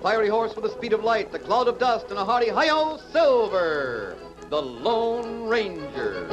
fiery horse with the speed of light, the cloud of dust, and a hearty hi-yo Silver, the Lone Ranger.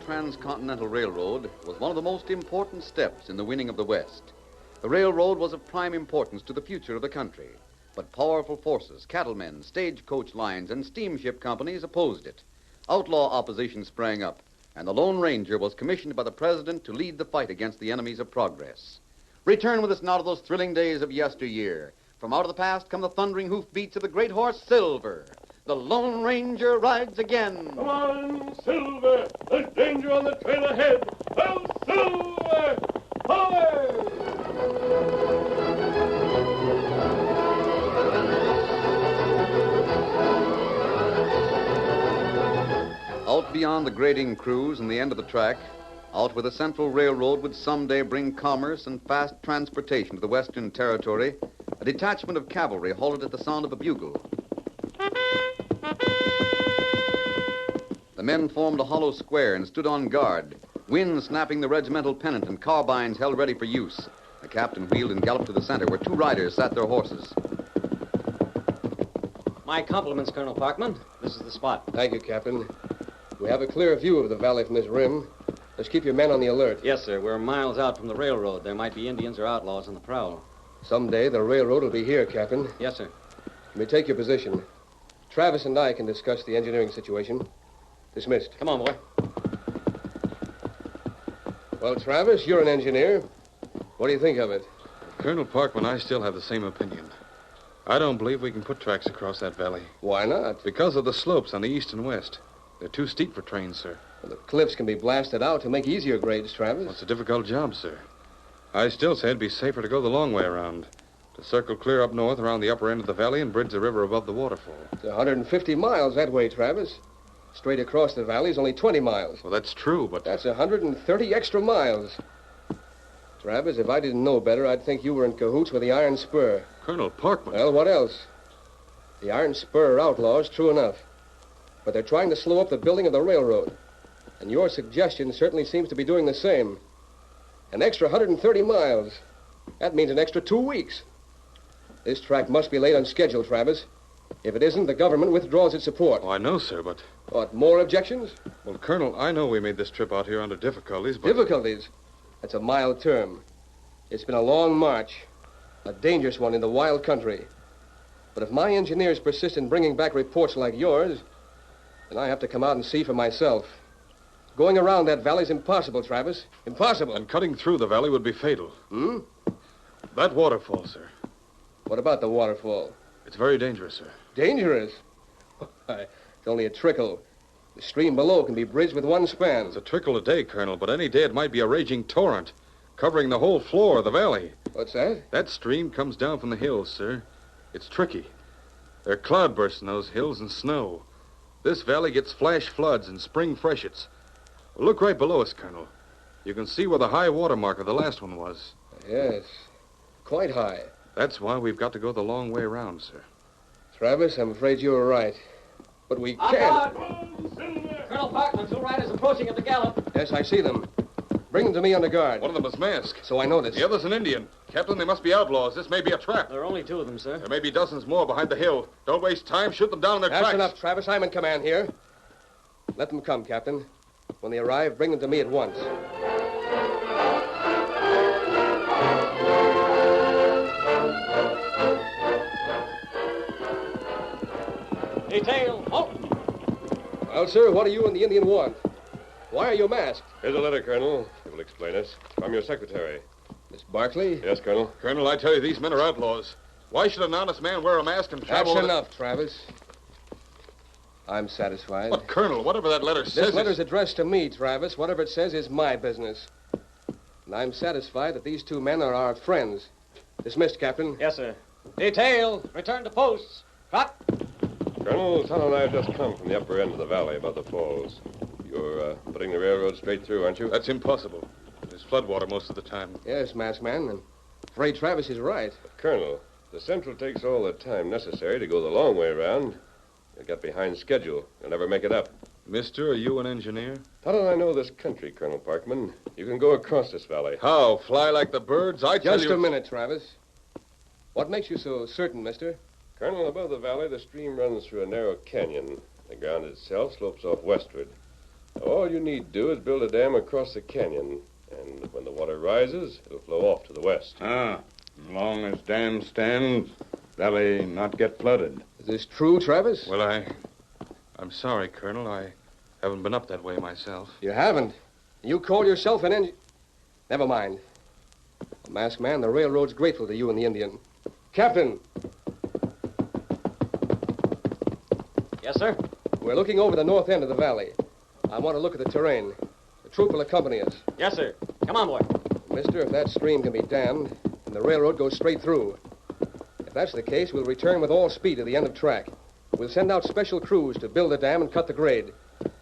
Transcontinental Railroad was one of the most important steps in the winning of the West. The railroad was of prime importance to the future of the country, but powerful forces, cattlemen, stagecoach lines, and steamship companies opposed it. Outlaw opposition sprang up, and the Lone Ranger was commissioned by the President to lead the fight against the enemies of progress. Return with us now to those thrilling days of yesteryear. From out of the past come the thundering hoofbeats of the great horse Silver. The Lone Ranger rides again. Come on, Silver! There's danger on the trail ahead! Oh, Silver! Hi! Out beyond the grading crews and the end of the track, out where the Central Railroad would someday bring commerce and fast transportation to the Western Territory, a detachment of cavalry halted at the sound of a bugle. The men formed a hollow square and stood on guard, wind snapping the regimental pennant and carbines held ready for use. The captain wheeled and galloped to the center where two riders sat their horses. My compliments, Colonel Parkman. This is the spot. Thank you, Captain. We have a clear view of the valley from this rim. Let's keep your men on the alert. Yes, sir. We're miles out from the railroad. There might be Indians or outlaws on the prowl. Someday the railroad will be here, Captain. Yes, sir. You may take your position. Travis and I can discuss the engineering situation. Dismissed. Come on, boy. Well, Travis, you're an engineer. What do you think of it? Colonel Parkman, I still have the same opinion. I don't believe we can put tracks across that valley. Why not? Because of the slopes on the east and west. They're too steep for trains, sir. Well, the cliffs can be blasted out to make easier grades, Travis. Well, it's a difficult job, sir. I still say it'd be safer to go the long way around. To circle clear up north around the upper end of the valley and bridge the river above the waterfall. It's 150 miles that way, Travis. Straight across the valley is only 20 miles. Well, that's true, but... That's 130 extra miles. Travis, if I didn't know better, I'd think you were in cahoots with the Iron Spur. Colonel Parkman... Well, what else? The Iron Spur are outlaws, true enough. But they're trying to slow up the building of the railroad. And your suggestion certainly seems to be doing the same. An extra 130 miles. That means an extra 2 weeks. This track must be laid on schedule, Travis. If it isn't, the government withdraws its support. Oh, I know, sir, but... What, more objections? Well, Colonel, I know we made this trip out here under difficulties, but... Difficulties? That's a mild term. It's been a long march. A dangerous one in the wild country. But if my engineers persist in bringing back reports like yours, then I have to come out and see for myself. Going around that valley's impossible, Travis. Impossible. And cutting through the valley would be fatal. That waterfall, sir. What about the waterfall? It's very dangerous, sir. Dangerous? Why, it's only a trickle. The stream below can be bridged with one span. It's a trickle a day, Colonel, but any day it might be a raging torrent, covering the whole floor of the valley. What's that? That stream comes down from the hills, sir. It's tricky. There are cloudbursts in those hills and snow. This valley gets flash floods and spring freshets. Well, look right below us, Colonel. You can see where the high water mark of the last one was. Yes, quite high. That's why we've got to go the long way around, sir. Travis, I'm afraid you were right. But we can't. Colonel Parkman, 2 riders approaching at the gallop. Yes, I see them. Bring them to me under guard. One of them is masked. So I noticed. The other's an Indian. Captain, they must be outlaws. This may be a trap. There are only 2 of them, sir. There may be dozens more behind the hill. Don't waste time. Shoot them down in their That's tracks. enough, Travis. I'm in command here. Let them come, Captain. When they arrive, bring them to me at once. Detail, halt! Well, sir, what do you and the Indian want? Why are you masked? Here's a letter, Colonel. It will explain us. From your secretary. Miss Barkley? Yes, Colonel. Colonel, I tell you, these men are outlaws. Why should an honest man wear a mask and travel... That's enough, Travis. I'm satisfied. But, Colonel, whatever that letter says... This letter's addressed to me, Travis. Whatever it says is my business. And I'm satisfied that these 2 men are our friends. Dismissed, Captain. Yes, sir. Detail, return to posts. Cut! Colonel, Tonto and I have just come from the upper end of the valley above the falls. You're putting the railroad straight through, aren't you? That's impossible. There's floodwater most of the time. Yes, masked man. I'm afraid Travis is right. But, Colonel, the Central takes all the time necessary to go the long way around. You'll get behind schedule. You'll never make it up. Mister, are you an engineer? How do I know this country, Colonel Parkman? You can go across this valley. How? Fly like the birds? I tell you... Just a minute, Travis. What makes you so certain, mister? Colonel, above the valley, the stream runs through a narrow canyon. The ground itself slopes off westward. Now, all you need do is build a dam across the canyon, and when the water rises, it'll flow off to the west. As long as dam stands, valley not get flooded. Is this true, Travis? Well, I'm sorry, Colonel. I haven't been up that way myself. You haven't. You call yourself an engineer. Never mind. Masked man, the railroad's grateful to you and the Indian. Captain! Yes, sir. We're looking over the north end of the valley. I want to look at the terrain. The troop will accompany us. Yes, sir. Come on, boy. Mister, if that stream can be dammed, then the railroad goes straight through. If that's the case, we'll return with all speed to the end of track. We'll send out special crews to build the dam and cut the grade.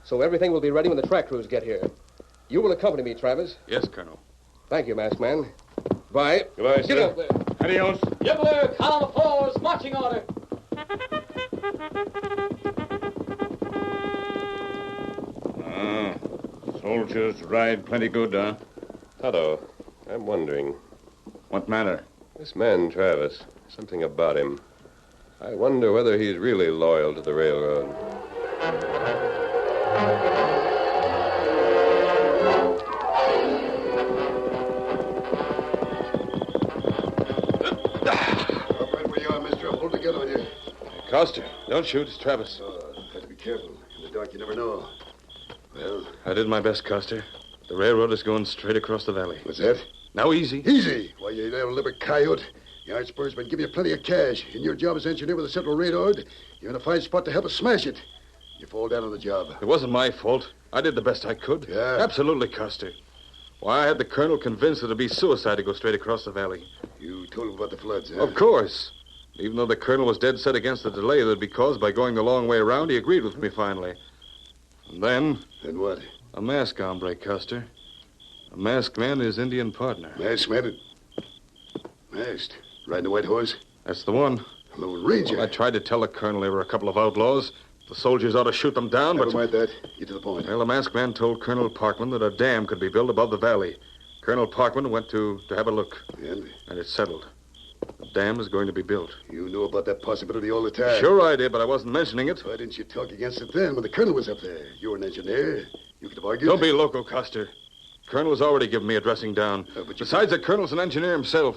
So everything will be ready when the track crews get here. You will accompany me, Travis. Yes, Colonel. Thank you, masked man. Bye. Goodbye, Get sir. up there. Adios. Yibbler, column of 4s, marching order. Soldiers ride plenty good, huh? Tonto, I'm wondering. What matter? This man, Travis, something about him. I wonder whether he's really loyal to the railroad. Right where you are, mister. Hold the gun on you. Coster, don't shoot. It's Travis. Have to be careful. In the dark, you never know. Well, I did my best, Coster. The railroad is going straight across the valley. what's that? Now, easy. Easy. Why, you little liver coyote. The Iron Spur's been giving you plenty of cash. And your job as engineer with the Central Railroad, you're in a fine spot to help us smash it. You fall down on the job. It wasn't my fault. I did the best I could. Yeah? Absolutely, Coster. Why, I had the colonel convinced that it'd be suicide to go straight across the valley. You told him about the floods, huh? Of course. Even though the colonel was dead set against the delay that'd be caused by going the long way around, he agreed with me finally. And then, Then what? a masked hombre, Custer. A masked man, his Indian partner. Masked man? Masked? Riding a white horse? That's the one. A Lone Ranger? Well, I tried to tell the colonel they were a couple of outlaws. The soldiers ought to shoot them down, Never but... mind that. Get to the point. Well, the masked man told Colonel Parkman that a dam could be built above the valley. Colonel Parkman went to have a look, And and it's settled. The dam is going to be built. you knew about that possibility all the time. Sure I did, but I wasn't mentioning it. Why didn't you talk against it then when the colonel was up there? You were an engineer. You could have argued. Don't be loco, Custer. Colonel has already given me a dressing down. But you... Besides, the colonel's an engineer himself.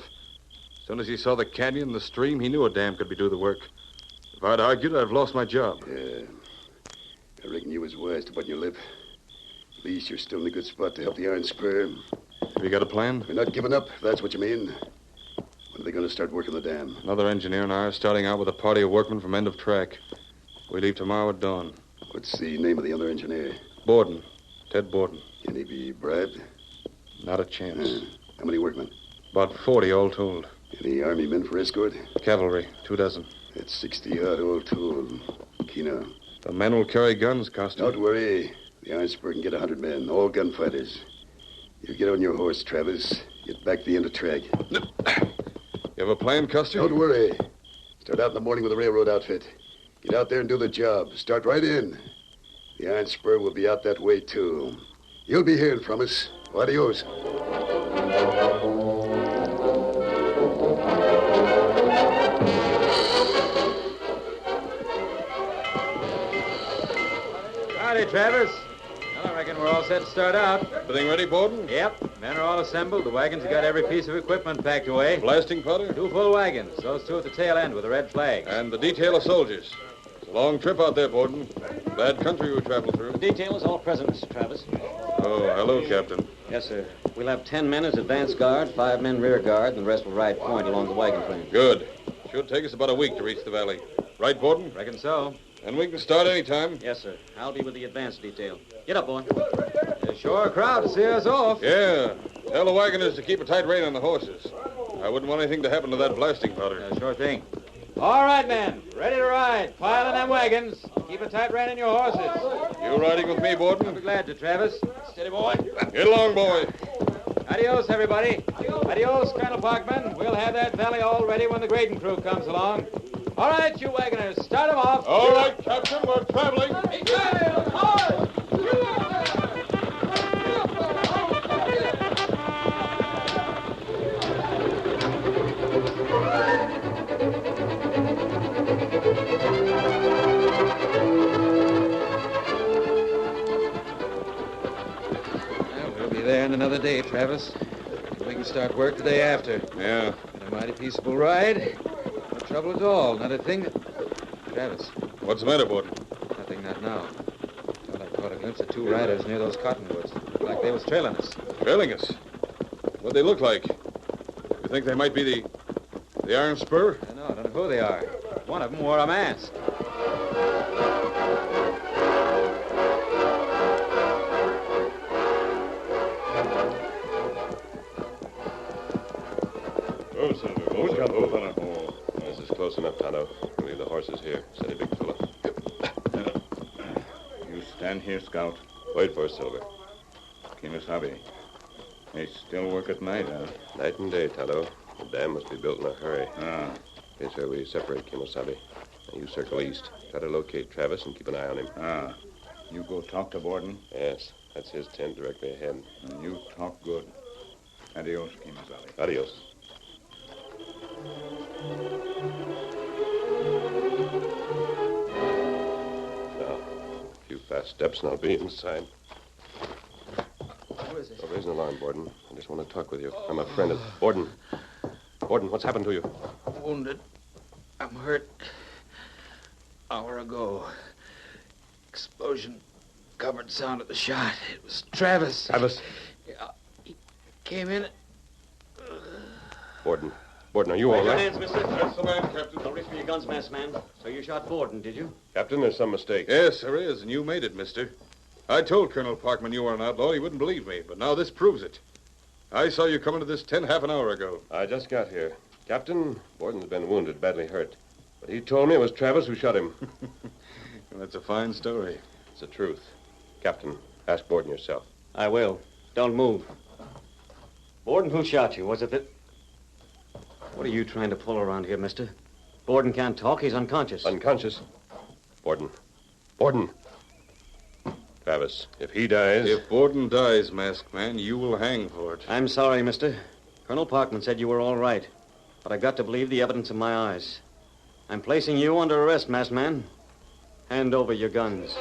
As soon as he saw the canyon and the stream, he knew a dam could do the work. If I'd argued, I'd have lost my job. Yeah. I reckon you was wise to button your lip. At least you're still in a good spot to help the Iron Spur. Have you got a plan? We're not giving up, if that's what you mean. When are they going to start working the dam? Another engineer and I are starting out with a party of workmen from end of track. We leave tomorrow at dawn. What's the name of the other engineer? Borden. Ted Borden. Can he be bribed? Not a chance. How many workmen? About 40 all told. Any army men for escort? Cavalry, 24. That's 60-odd all told. Keno. The men will carry guns, Costa. Don't worry. The Iron Spur can get 100 men, all gunfighters. You get on your horse, Travis. Get back to the end of track. You have a plan, Custer? Don't worry. Start out in the morning with the railroad outfit. Get out there and do the job. Start right in. The Iron Spur will be out that way, too. You'll be hearing from us. Adios. Howdy, Travis. Well, I reckon we're all set to start out. Everything ready, Borden? Yep. Men are all assembled. The wagons have got every piece of equipment packed away. Blasting powder? 2 full wagons. Those 2 at the tail end with the red flags. And the detail of soldiers. It's a long trip out there, Borden. Bad country we travel through. The detail is all present, Mr. Travis. Oh, hello, Captain. Yes, sir. We'll have 10 men as advance guard, 5 men rear guard, and the rest will ride point along the wagon train. Good. Should take us about a week to reach the valley. Right, Borden? Reckon so. And we can start any time. Yes, sir. I'll be with the advance detail. Get up, boy. There's sure a crowd to see us off. Yeah. Tell the wagoners to keep a tight rein on the horses. I wouldn't want anything to happen to that blasting powder. Sure thing. All right, men. Ready to ride. Pile in them wagons. Keep a tight rein on your horses. You riding with me, I'll Borden? be glad to, Travis. Steady, boy. Get along, boy. Adios, everybody. Adios, Colonel Parkman. We'll have that valley all ready when the grading crew comes along. All right, you wagoners, start them off. All right, Captain, we're traveling. Well, we'll be there in another day, Travis. We can start work the day after. Yeah. A mighty peaceable ride. No trouble at all. Not a thing. Travis, What's the matter, Borden? nothing, not now. Thought I caught a glimpse of 2 riders near those cottonwoods. Looked like they was trailing us. Trailing us. What'd they look like? You think they might be the Iron Spur? I don't know who they are. One of them wore a mask. Oh, Senator. This is close enough, Tonto. We'll leave the horses here. Steady, big fella. You stand here, Scout. Wait for us, Silver. Kimasabi. They still work at night, huh? Night and day, Tonto. The dam must be built in a hurry. Ah. Here's where we separate, Kimosabe. Now you circle east. Try to locate Travis and keep an eye on him. Ah. You go talk to Borden, Yes, that's his tent directly ahead. and you talk good. Adios, Kimasabi. Adios. Now, a few fast steps and I'll be inside. Who is it? Don't raise an alarm, Borden. I just want to talk with you. I'm a friend of... Borden. Borden, what's happened to you? Wounded. I'm hurt. Hour ago. Explosion covered sound of the shot. It was Travis. Travis. Yeah, he came in. Borden. Borden, are you all Raise your right? hands, mister. That's the man, Captain. Don't reach for your guns, masked man. So you shot Borden, did you? Captain, there's some mistake. Yes, there is, and you made it, mister. I told Colonel Parkman you were an outlaw. He wouldn't believe me, but now this proves it. I saw you come into this tent half an hour ago. I just got here. Captain, Borden's been wounded, badly hurt. But he told me it was Travis who shot him. That's a fine story. It's the truth. Captain, ask Borden yourself. I will. Don't move. Borden, who shot you? Was it that... What are you trying to pull around here, mister? Borden can't talk. He's unconscious. Unconscious. Borden. Borden. Travis, if he dies... If Borden dies, masked man, you will hang for it. I'm sorry, mister. Colonel Parkman said you were all right. But I got to believe the evidence in my eyes. I'm placing you under arrest, masked man. Hand over your guns.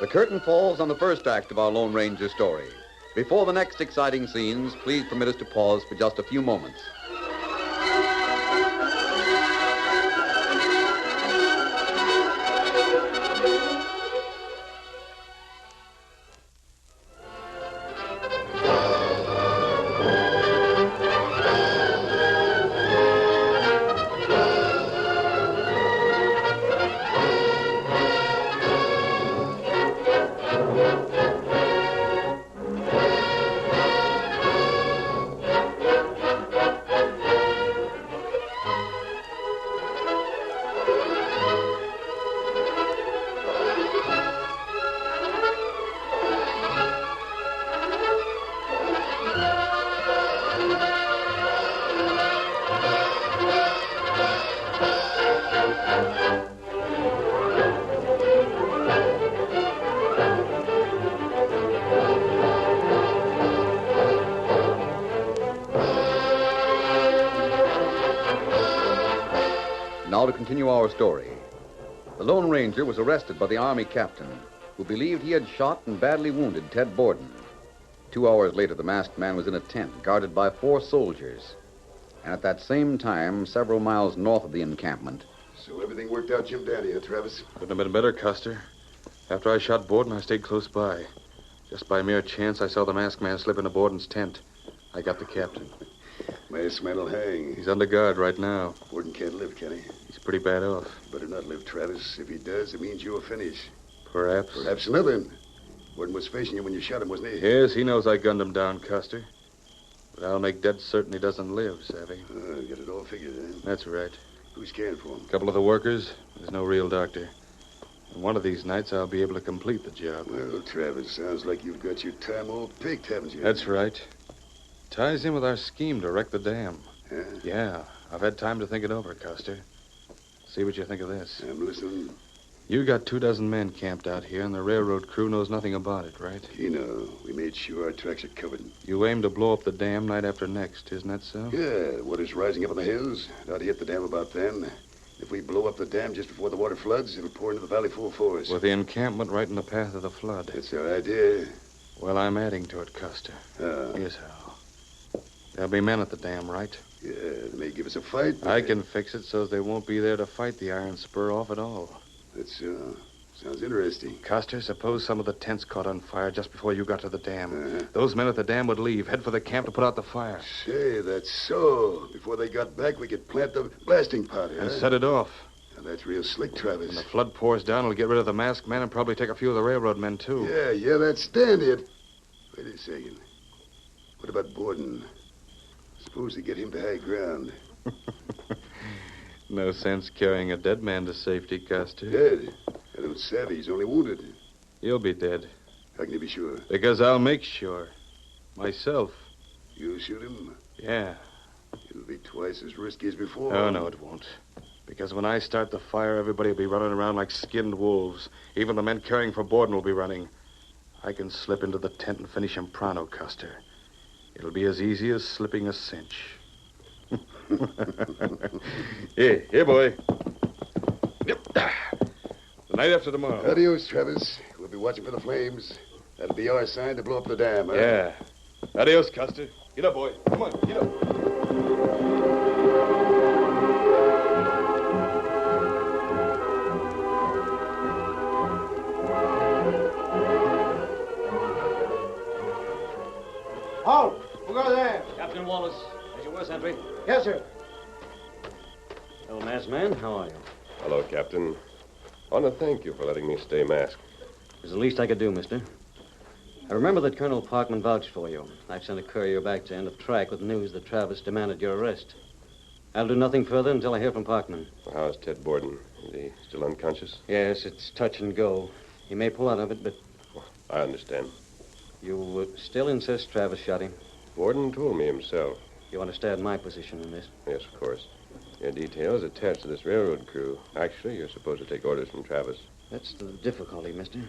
The curtain falls on the first act of our Lone Ranger story. Before the next exciting scenes, please permit us to pause for just a few moments. Now to continue our story. The Lone Ranger was arrested by the Army captain, who believed he had shot and badly wounded Ted Borden. 2 hours later, the masked man was in a tent guarded by 4 soldiers. And at that same time, several miles north of the encampment... So everything worked out Jim Dandy, huh, Travis? Couldn't have been better, Custer. After I shot Borden, I stayed close by. Just by mere chance, I saw the masked man slip into Borden's tent. I got the captain. Masked man will hang. He's under guard right now. Borden can't live, can he? He's pretty bad off. Better not live, Travis. If he does, it means you're finished. Perhaps. Perhaps nothing. Borden was facing you when you shot him, wasn't he? Yes, he knows I gunned him down, Custer. But I'll make dead certain he doesn't live, savvy? Got it all figured, eh? That's right. Who's caring for him? A couple of the workers. There's no real doctor. And one of these nights, I'll be able to complete the job. Well, Travis, sounds like you've got your time all picked, haven't you? That's right. Ties in with our scheme to wreck the dam. Huh? Yeah, I've had time to think it over, Custer. See what you think of this. I'm listening. You got 24 men camped out here, and the railroad crew knows nothing about it, right? You know, we made sure our tracks are covered. You aim to blow up the dam night after next, isn't that so? Yeah, the water's rising up in the hills. It ought to hit the dam about then. If we blow up the dam just before the water floods, it'll pour into the valley full force. With the encampment right in the path of the flood. That's our idea. Well, I'm adding to it, Custer. Here's how. There'll be men at the dam, right? Yeah, they may give us a fight. I can fix it so they won't be there to fight the iron spur off at all. That's, sounds interesting. Custer, suppose some of the tents caught on fire just before you got to the dam. Those men at the dam would leave, head for the camp to put out the fire. Say, that's so. Before they got back, we could plant the blasting powder, And huh? set it off. Now, that's real slick, Travis. When the flood pours down, it'll get rid of the masked man and probably take a few of the railroad men, too. Yeah, that's standard. Wait a second. What about Borden? Suppose they get him to high ground. No sense carrying a dead man to safety, Custer. Dead? I don't savvy. He's only wounded. You'll be dead. How can you be sure? Because I'll make sure. Myself. You'll shoot him? Yeah. It'll be twice as risky as before. Oh, no, it won't. Because when I start the fire, everybody will be running around like skinned wolves. Even the men caring for Borden will be running. I can slip into the tent and finish him pronto, Custer. It'll be as easy as slipping a cinch. Here, boy. Yep. The night after tomorrow. Adios, Travis. We'll be watching for the flames. That'll be our sign to blow up the dam, huh? Yeah. Adios, Custer. Get up, boy. Come on, get up. Halt! Who goes there? Captain Wallace, as you were, Sentry. Yes, sir. Hello, masked man. How are you? Hello, Captain. I want to thank you for letting me stay masked. It was the least I could do, mister. I remember that Colonel Parkman vouched for you. I've sent a courier back to end of track with news that Travis demanded your arrest. I'll do nothing further until I hear from Parkman. Well, how's Ted Borden? Is he still unconscious? Yes, it's touch and go. He may pull out of it, but I understand. you still insist Travis shot him. Borden told me himself. You understand my position in this? Yes, of course. Your details attached to this railroad crew. Actually, you're supposed to take orders from Travis. That's the difficulty, mister.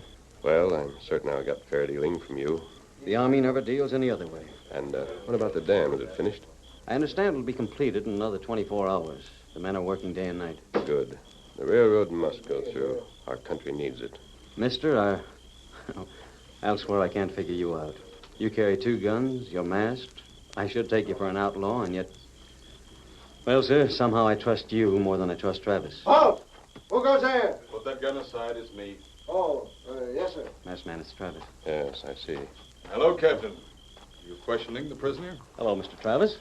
Well, I'm certain I got fair dealing from you. The Army never deals any other way. And what about the dam? Is it finished? I understand it'll be completed in another 24 hours. The men are working day and night. Good. The railroad must go through. Our country needs it. Mister, I'll swear I can't figure you out. You carry 2 guns, you're masked. I should take you for an outlaw, and yet... Well, sir, somehow I trust you more than I trust Travis. Halt! Who goes there? Put that gun aside. It's me. Oh, yes, sir. Masked man, it's Travis. Yes, I see. Hello, Captain. You questioning the prisoner? Hello, Mr. Travis.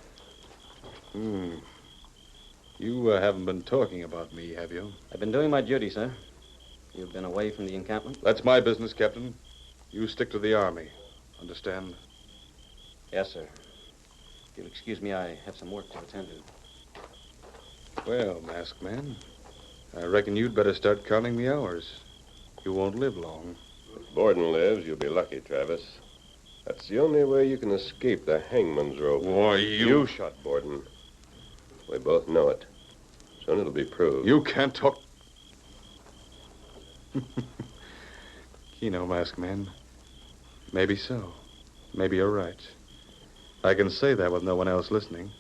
You haven't been talking about me, have you? I've been doing my duty, sir. You've been away from the encampment? That's my business, Captain. You stick to the Army. Understand? Yes, sir. If you'll excuse me, I have some work to attend to. Well, masked man, I reckon you'd better start counting the hours. You won't live long. If Borden lives, you'll be lucky, Travis. That's the only way you can escape the hangman's rope. Why, You shot Borden. We both know it. Soon it'll be proved. You can't talk... Keno, masked man. Maybe so. Maybe you're right. I can say that with no one else listening.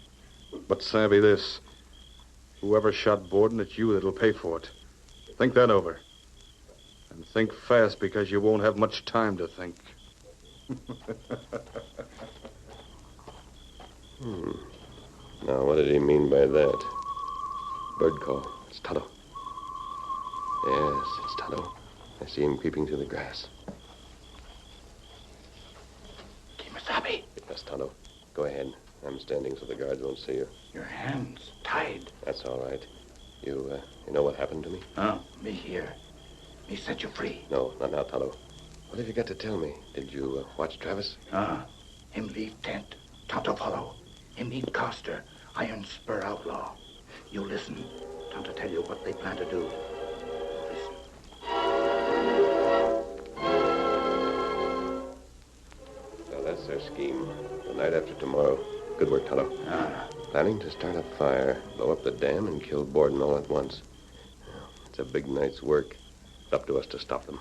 But savvy this. Whoever shot Borden, it's you that'll pay for it. Think that over. And think fast, because you won't have much time to think. Now, what did he mean by that? Bird call. It's Tonto. Yes, it's Tonto. I see him creeping through the grass. Kimasabi, Yes, Tonto. Go ahead. I'm standing so the guards won't see you. your hands tied. That's all right. You know what happened to me? Me here. Me set you free. No, not now, Tonto. What have you got to tell me? Did you watch Travis? Him leave tent. Tonto follow. Him meet Coster, Iron Spur outlaw. You listen. Tonto tell you what they plan to do. Listen. Now, that's their scheme. The night after tomorrow. Good work, Tonto. Planning to start a fire, blow up the dam, and kill Borden all at once. It's a big night's work. It's up to us to stop them.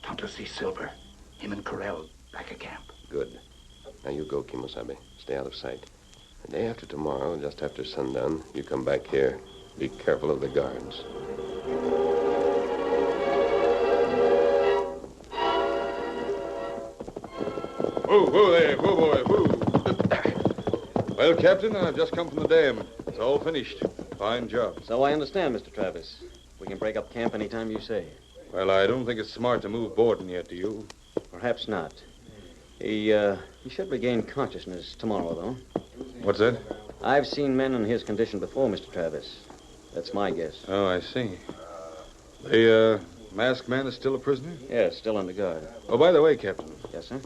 Tonto see Silver. Him and Corell back at camp. Good. Now you go, Kimosabe. Stay out of sight. The day after tomorrow, just after sundown, you come back here. Be careful of the guards. Whoa there, whoa, boy, whoa. Well, Captain, I've just come from the dam. It's all finished. Fine job. So I understand, Mr. Travis. We can break up camp any time you say. Well, I don't think it's smart to move Borden yet, do you? Perhaps not. He should regain consciousness tomorrow, though. What's that? I've seen men in his condition before, Mr. Travis. That's my guess. Oh, I see. The masked man is still a prisoner? Yes, still under guard. Oh, by the way, Captain, Yes, sir?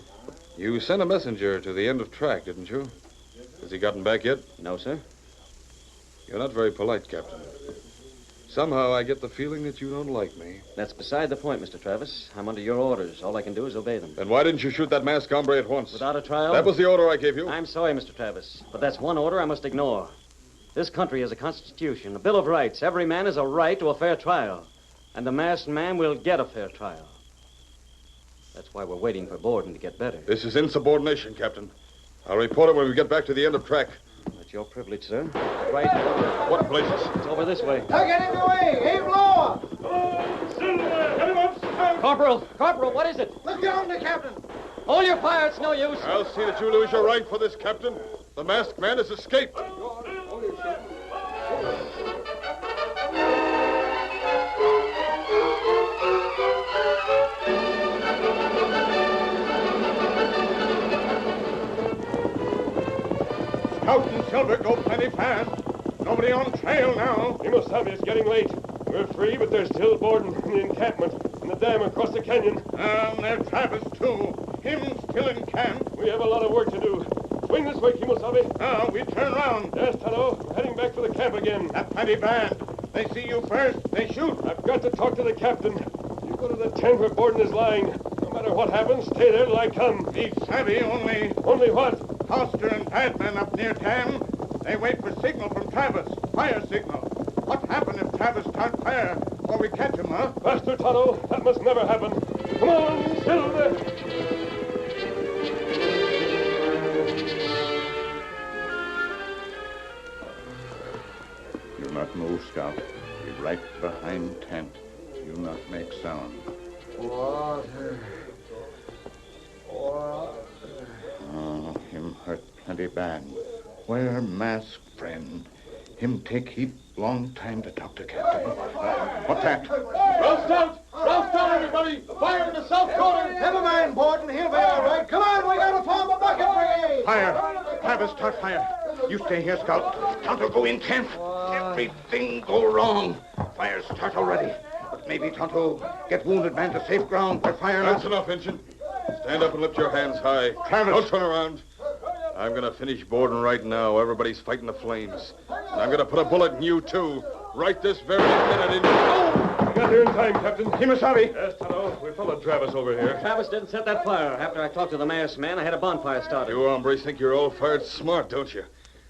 you sent a messenger to the end of track, didn't you? Has he gotten back yet? No, sir. You're not very polite, Captain. Somehow I get the feeling that you don't like me. That's beside the point, Mr. Travis. I'm under your orders. All I can do is obey them. Then why didn't you shoot that masked hombre at once? Without a trial? That was the order I gave you. I'm sorry, Mr. Travis, but that's one order I must ignore. This country has a constitution, a Bill of Rights. Every man has a right to a fair trial. And the masked man will get a fair trial. That's why we're waiting for Borden to get better. This is insubordination, Captain. I'll report it when we get back to the end of track. That's your privilege, sir. Right. What places? It's over this way. Now get him away! Aim lower! Corporal, what is it? Look down the captain! Hold your fire, it's no use. I'll see that you lose your rank for this, Captain. The masked man has escaped. Scout and Silver go plenty fast. Nobody on trail now. Kimosabe, it's getting late. We're free, but there's still Borden in the encampment and the dam across the canyon. There's Travis, too. Him still in camp. We have a lot of work to do. Swing this way, Kimosabe. Now we turn round. Yes, Tonto. We're heading back for the camp again. That's plenty bad. They see you first, they shoot. I've got to talk to the captain. You go to the tent where Borden is lying. No matter what happens, stay there till I come. He's savvy, only Only what? Coster and Badman up near dam. They wait for signal from Travis. Fire signal. What happen if Travis start fire or we catch him, huh? Faster, Tonto. That must never happen. Come on, Silver. You not move, Scout. Be right behind tent. You not make sound. Water. Oh, him hurt plenty bad. Where mask friend? Him take heap long time to talk to Captain. What's that? Roust out, everybody! Fire in the south corner! Never mind, Borden. He'll be all right. Come on, we gotta form a bucket brigade! Fire! Travis, start fire. You stay here, Scout. Tonto go in camp. Everything go wrong. Fire start already. But maybe Tonto get wounded man to safe ground by fire. That's enough, Injun. Stand up and lift your hands high. Travis. Don't turn around. I'm going to finish Borden right now. Everybody's fighting the flames. And I'm going to put a bullet in you, too. Right this very minute in... Oh! We got here in time, Captain. Kimosabe. Yes, Tonto. We followed Travis over here. Travis didn't set that fire. After I talked to the masked man, I had a bonfire started. You hombres think you're all fired smart, don't you?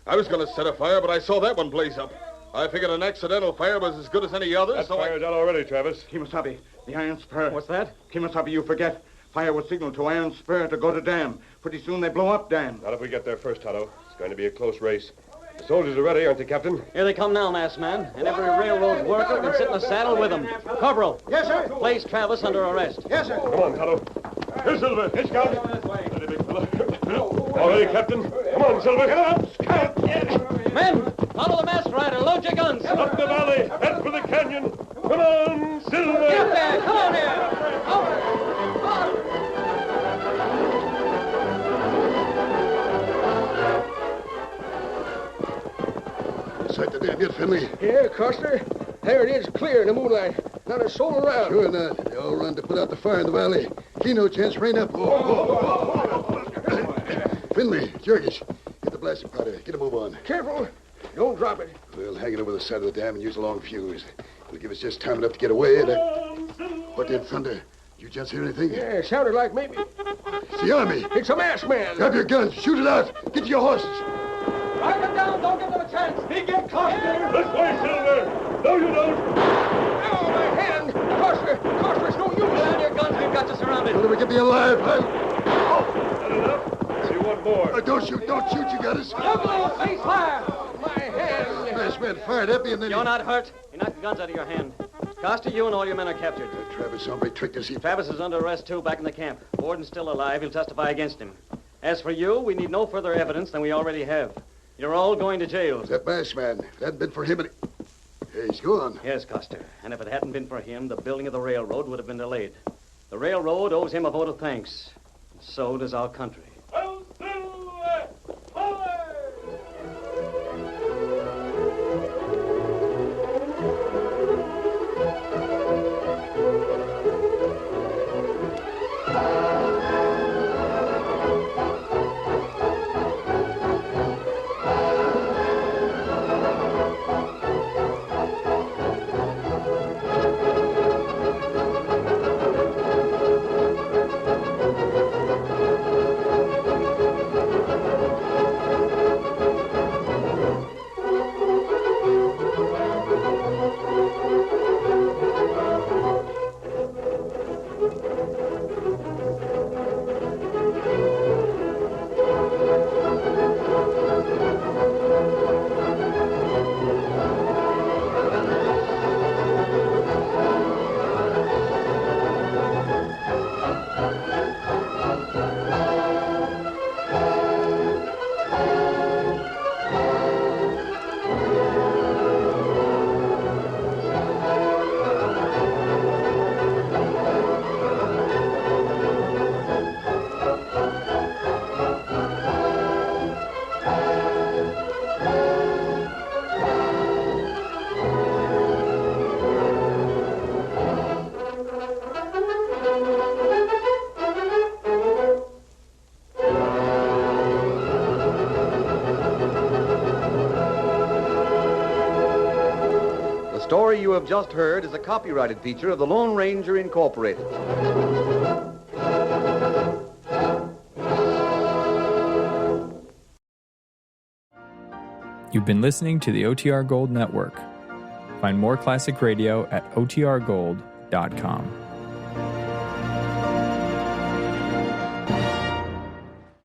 I was going to set a fire, but I saw that one blaze up. I figured an accidental fire was as good as any other, That so fire's out already, Travis. Kimosabe, the Iron Spur. What's that? Kimosabe, you forget. Fire was signaled to Iron Spur to go to dam. Pretty soon they blow up dam. Not if we get there first, Tonto. It's going to be a close race. The soldiers are ready, aren't they, Captain? Here they come now, masked man. And every railroad worker can sit in the saddle with them. Corporal. Yes, sir. Place Travis under arrest. Yes, sir. Come on, Tonto. Here's Silver. Here, Scout. Ready, big fella. All ready, Captain. Come on, Silver. Get up, Scout. Men, follow the masked rider. Load your guns. Up the valley. Head for the canyon. Come on, Silver. Get up there. Come on here. Sight the dam yet, Finley? Yeah, Coster. There it is, clear in the moonlight. Not a soul around. Sure not. They all run to put out the fire in the valley. He no chance, rain up. Finley, Jurgis, get the blasting powder. Get a move on. Careful. Don't drop it. We'll hang it over the side of the dam and use a long fuse. It'll give us just time enough to get away and... What in thunder? You gents hear anything? Yeah, it sounded like maybe. It's the army. It's a masked man. Grab your guns. Shoot it out. Get to your horses. Ride them down. Don't give them a chance. He get Coster. This way, Silver. No, you don't. Ow, my hand. Coster, it's no use. Put down your guns. We've got you surrounded. Well, if we get me alive, Not enough. See one more. Don't shoot, you got us. Cease fire. My hand. Masked man fired at me and then... You're not hurt. You knocked the guns out of your hand. Costa, you and all your men are captured. Travis hombre tricked us. Travis is under arrest, too, back in the camp. Warden's still alive. He'll testify against him. As for you, we need no further evidence than we already have. You're all going to jail. That masked man. If it hadn't been for him and... Hey, he's gone. Yes, Costa. And if it hadn't been for him, the building of the railroad would have been delayed. The railroad owes him a vote of thanks. So does our country. The story you have just heard is a copyrighted feature of the Lone Ranger Incorporated. You've been listening to the OTR Gold Network. Find more classic radio at otrgold.com.